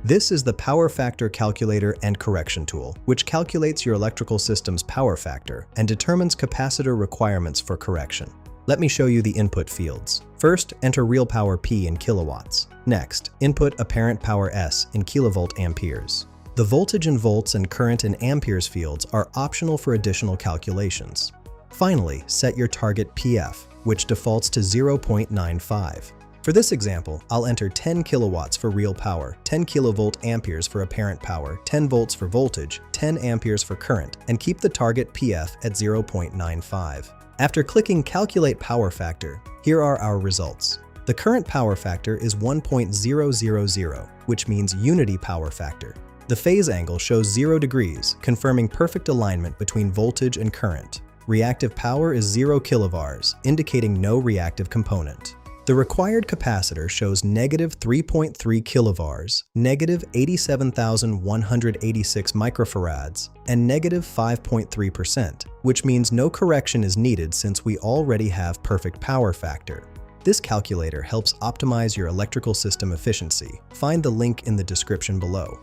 This is the power factor calculator and correction tool, which calculates your electrical system's power factor and determines capacitor requirements for correction. Let me show you the input fields. First, enter real power P in kilowatts. Next, input apparent power S in kilovolt amperes. The voltage in volts and current in amperes fields are optional for additional calculations. Finally, set your target PF, which defaults to 0.95. For this example, I'll enter 10 kilowatts for real power, 10 kilovolt amperes for apparent power, 10 volts for voltage, 10 amperes for current, and keep the target PF at 0.95. After clicking Calculate Power Factor, here are our results. The current power factor is 1.000, which means unity power factor. The phase angle shows 0 degrees, confirming perfect alignment between voltage and current. Reactive power is 0 kilovars, indicating no reactive component. The required capacitor shows negative 3.3 kilovars, negative 87,186 microfarads, and negative 5.3%, which means no correction is needed since we already have perfect power factor. This calculator helps optimize your electrical system efficiency. Find the link in the description below.